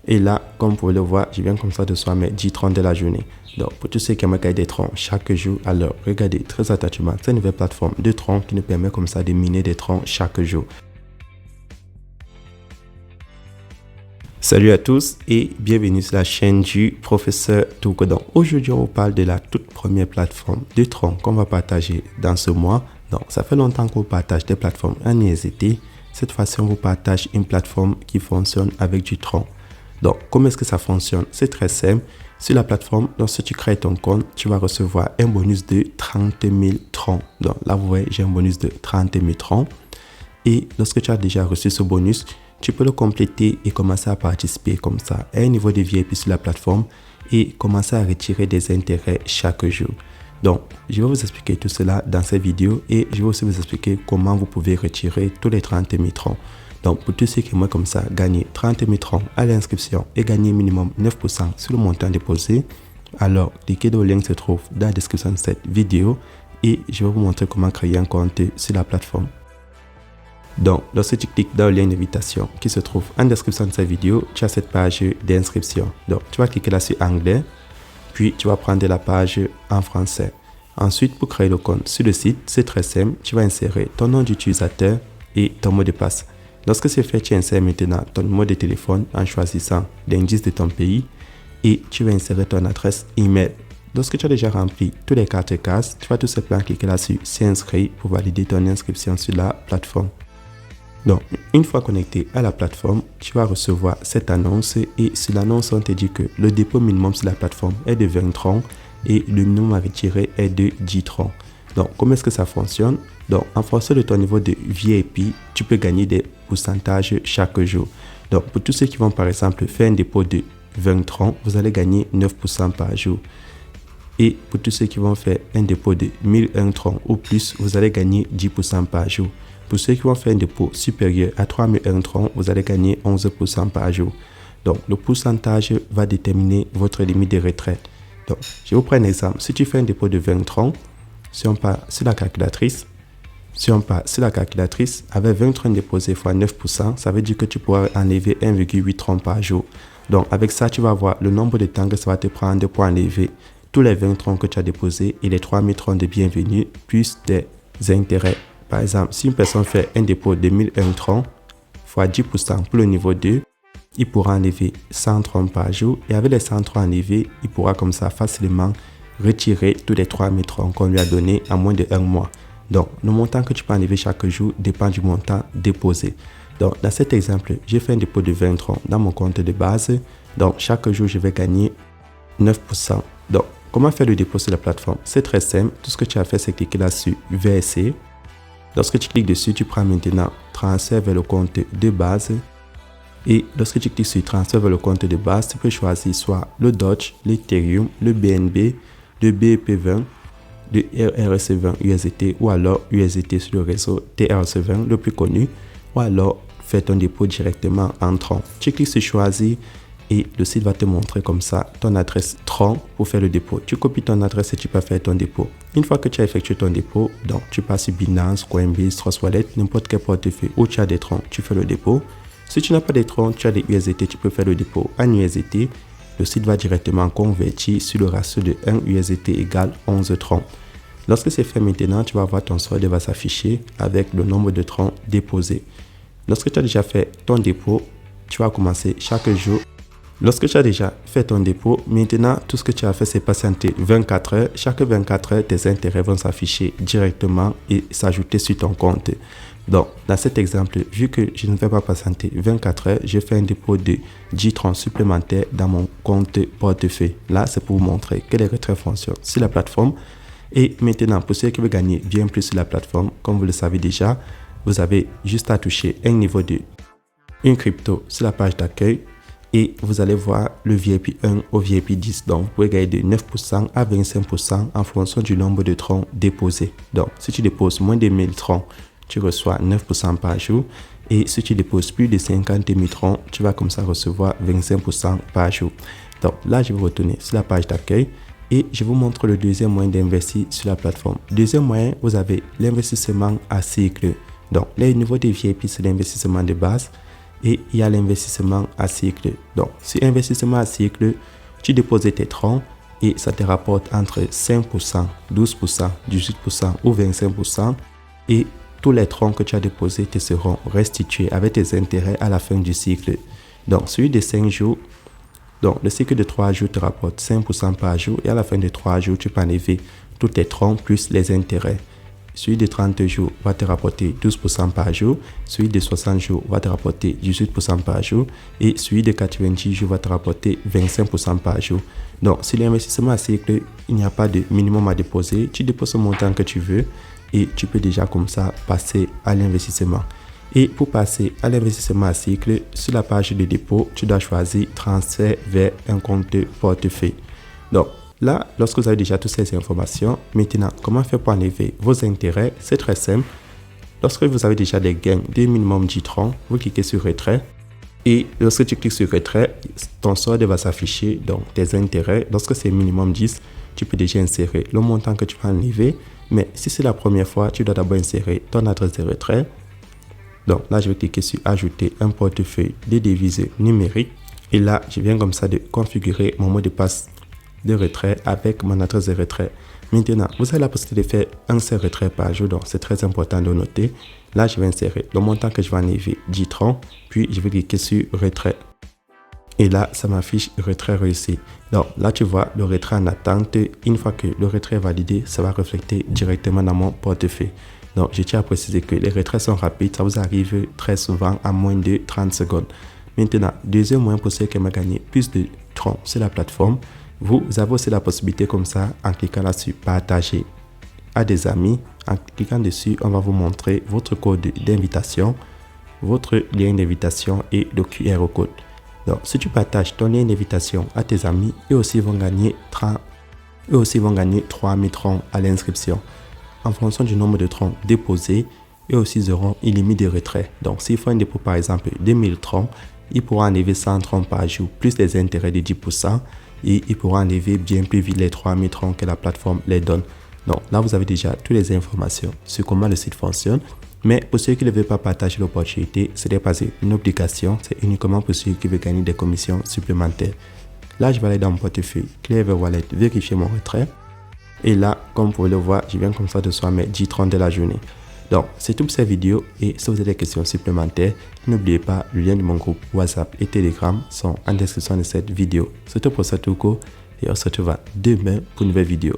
Et là, comme vous pouvez le voir, je viens comme ça de recevoir mes 10 troncs de la journée. Donc, pour tous ceux qui aiment gagner des troncs chaque jour, alors regardez très attentivement cette nouvelle plateforme de troncs qui nous permet comme ça de miner des troncs chaque jour. Salut à tous et bienvenue sur la chaîne du professeur Touko. Donc, aujourd'hui, on vous parle de la toute première plateforme de troncs qu'on va partager dans ce mois. Donc, ça fait longtemps qu'on partage des plateformes en ISDT. Cette fois-ci, on vous partage une plateforme qui fonctionne avec du tronc. Donc, comment est-ce que ça fonctionne? C'est très simple. Sur la plateforme, lorsque tu crées ton compte, tu vas recevoir un bonus de 30 000 troncs. Donc, là, vous voyez, j'ai un bonus de 30 000 troncs. Et lorsque tu as déjà reçu ce bonus, tu peux le compléter et commencer à participer comme ça à un niveau de VIP sur la plateforme et commencer à retirer des intérêts chaque jour. Donc, je vais vous expliquer tout cela dans cette vidéo et je vais aussi vous expliquer comment vous pouvez retirer tous les 30 000 troncs. Donc, pour tous ceux qui aimeraient comme ça gagner 30 000 troncs à l'inscription et gagner minimum 9% sur le montant déposé, alors cliquez dans le lien qui se trouve dans la description de cette vidéo et je vais vous montrer comment créer un compte sur la plateforme. Donc, lorsque tu cliques dans le lien d'invitation qui se trouve en description de cette vidéo, tu as cette page d'inscription. Donc, tu vas cliquer là sur anglais, puis tu vas prendre la page en français. Ensuite, pour créer le compte sur le site, c'est très simple. Tu vas insérer ton nom d'utilisateur et ton mot de passe. Lorsque c'est fait, tu insères maintenant ton numéro de téléphone en choisissant l'indice de ton pays et tu vas insérer ton adresse email. Lorsque tu as déjà rempli tous les 4 cases, tu vas tout simplement cliquer là sur s'inscrire pour valider ton inscription sur la plateforme. Donc, une fois connecté à la plateforme, tu vas recevoir cette annonce et sur l'annonce, on te dit que le dépôt minimum sur la plateforme est de 20 troncs et le minimum à retirer est de 10 troncs. Donc, comment est-ce que ça fonctionne? Donc, en fonction de ton niveau de VIP, tu peux gagner des pourcentages chaque jour. Donc, pour tous ceux qui vont par exemple faire un dépôt de 20 troncs, vous allez gagner 9% par jour. Et pour tous ceux qui vont faire un dépôt de 1001 troncs ou plus, vous allez gagner 10% par jour. Pour ceux qui vont faire un dépôt supérieur à 3001 troncs, vous allez gagner 11% par jour. Donc, le pourcentage va déterminer votre limite de retraite. Donc, je vous prends un exemple. Si tu fais un dépôt de 20 troncs, si on part sur la calculatrice, avec 20 troncs déposés fois 9%, ça veut dire que tu pourras enlever 1,8 troncs par jour. Donc, avec ça, tu vas voir le nombre de temps que ça va te prendre pour enlever tous les 20 troncs que tu as déposés et les 3000 troncs de bienvenue, plus des intérêts. Par exemple, si une personne fait un dépôt de 1001 troncs fois 10% pour le niveau 2, il pourra enlever 100 troncs par jour. Et avec les 100 troncs enlevés, il pourra comme ça facilement retirer tous les 3000 troncs qu'on lui a donnés en moins de 1 mois. Donc, le montant que tu peux enlever chaque jour dépend du montant déposé. Donc, dans cet exemple, j'ai fait un dépôt de 20 troncs dans mon compte de base. Donc, chaque jour, je vais gagner 9%. Donc, comment faire le dépôt sur la plateforme? C'est très simple. Tout ce que tu as fait, c'est cliquer là sur verser. Lorsque tu cliques dessus, tu prends maintenant transfert vers le compte de base. Et lorsque tu cliques sur transfert vers le compte de base, tu peux choisir soit le Doge, l'Ethereum, le BNB, le BEP20, le RRC20 USDT ou alors USDT sur le réseau TRC20 le plus connu, ou alors faire ton dépôt directement en tronc. Tu cliques sur choisir et le site va te montrer comme ça ton adresse tronc pour faire le dépôt. Tu copies ton adresse et tu peux faire ton dépôt. Une fois que tu as effectué ton dépôt, donc tu passes sur Binance, Coinbase, Trust Wallet, n'importe quel portefeuille où tu as des troncs, tu fais le dépôt. Si tu n'as pas des troncs, tu as des USDT, tu peux faire le dépôt en USDT. Le site va directement convertir sur le ratio de 1 USDT égale 11 troncs. Lorsque c'est fait maintenant, tu vas voir ton solde va s'afficher avec le nombre de troncs déposés. Lorsque tu as déjà fait ton dépôt, tu vas commencer chaque jour. Lorsque tu as déjà fait ton dépôt, maintenant, tout ce que tu as fait, c'est patienter 24 heures. Chaque 24 heures, tes intérêts vont s'afficher directement et s'ajouter sur ton compte. Donc, dans cet exemple, vu que je ne vais pas patienter 24 heures, je fais un dépôt de 10 troncs supplémentaires dans mon compte portefeuille. Là, c'est pour vous montrer que les retraits fonctionnent sur la plateforme. Et maintenant, pour ceux qui veulent gagner bien plus sur la plateforme, comme vous le savez déjà, vous avez juste à toucher un niveau de une crypto sur la page d'accueil. Et vous allez voir le VIP 1 au VIP 10. Donc, vous pouvez gagner de 9% à 25% en fonction du nombre de troncs déposés. Donc, si tu déposes moins de 1000 troncs, tu reçois 9% par jour. Et si tu déposes plus de 50 000 troncs, tu vas comme ça recevoir 25% par jour. Donc, là, je vais retourner sur la page d'accueil et je vous montre le deuxième moyen d'investir sur la plateforme. Deuxième moyen, vous avez l'investissement à cycle. Donc, les niveaux de VIP, c'est l'investissement de base. et il y a l'investissement à cycle. Donc, sur investissement à cycle, tu déposes tes troncs et ça te rapporte entre 5%, 12%, 18% ou 25% et tous les troncs que tu as déposés te seront restitués avec tes intérêts à la fin du cycle. Donc, celui de 5 jours, donc le cycle de 3 jours te rapporte 5% par jour et à la fin de 3 jours, tu peux enlever tous tes troncs plus les intérêts. Celui de 30 jours va te rapporter 12% par jour, celui de 60 jours va te rapporter 18% par jour et celui de 90 jours va te rapporter 25% par jour. Donc, si l'investissement à cycle, il n'y a pas de minimum à déposer, tu déposes le montant que tu veux et tu peux déjà comme ça passer à l'investissement. Et pour passer à l'investissement à cycle, sur la page de dépôt, tu dois choisir transfert vers un compte portefeuille. Donc, là, lorsque vous avez déjà toutes ces informations, maintenant, comment faire pour enlever vos intérêts? C'est très simple. Lorsque vous avez déjà des gains de minimum 10 troncs, vous cliquez sur retrait. Et lorsque tu cliques sur retrait, ton solde va s'afficher, donc tes intérêts. Lorsque c'est minimum 10, tu peux déjà insérer le montant que tu vas enlever. Mais si c'est la première fois, tu dois d'abord insérer ton adresse de retrait. Donc là, je vais cliquer sur ajouter un portefeuille de devises numériques. Et là, je viens comme ça de configurer mon mot de passe de retrait avec mon adresse de retrait. Maintenant, vous avez la possibilité de faire un seul retrait par jour, donc c'est très important de noter. Là, je vais insérer le montant que je vais enlever, 10 troncs, puis je vais cliquer sur retrait. Et là, ça m'affiche retrait réussi. Donc là, tu vois le retrait en attente. Une fois que le retrait est validé, ça va refléter directement dans mon portefeuille. Donc, je tiens à préciser que les retraits sont rapides, ça vous arrive très souvent à moins de 30 secondes. Maintenant, deuxième moyen pour ceux qui aiment gagner plus de troncs sur la plateforme, vous avez aussi la possibilité comme ça, en cliquant là-dessus, partager à des amis. En cliquant dessus, on va vous montrer votre code d'invitation, votre lien d'invitation et le QR code. Donc, si tu partages ton lien d'invitation à tes amis, eux aussi vont gagner 3000 troncs à l'inscription. En fonction du nombre de troncs déposés, eux aussi auront une limite de retrait. Donc, s'ils font un dépôt par exemple de 1000 troncs, ils pourront enlever 100 troncs par jour, plus les intérêts de 10%, et ils pourront enlever bien plus vite les 3000 troncs que la plateforme les donne. Donc là, vous avez déjà toutes les informations sur comment le site fonctionne. Mais pour ceux qui ne veulent pas partager l'opportunité, ce n'est pas une obligation, c'est uniquement pour ceux qui veulent gagner des commissions supplémentaires. Là, je vais aller dans mon portefeuille Clever Wallet, vérifier mon retrait. Et là, comme vous pouvez le voir, je viens comme ça de recevoir mes 10 troncs de la journée. Donc, c'est tout pour cette vidéo et si vous avez des questions supplémentaires, n'oubliez pas, le lien de mon groupe WhatsApp et Telegram sont en description de cette vidéo. C'est tout pour ce tour et on se retrouve demain pour une nouvelle vidéo.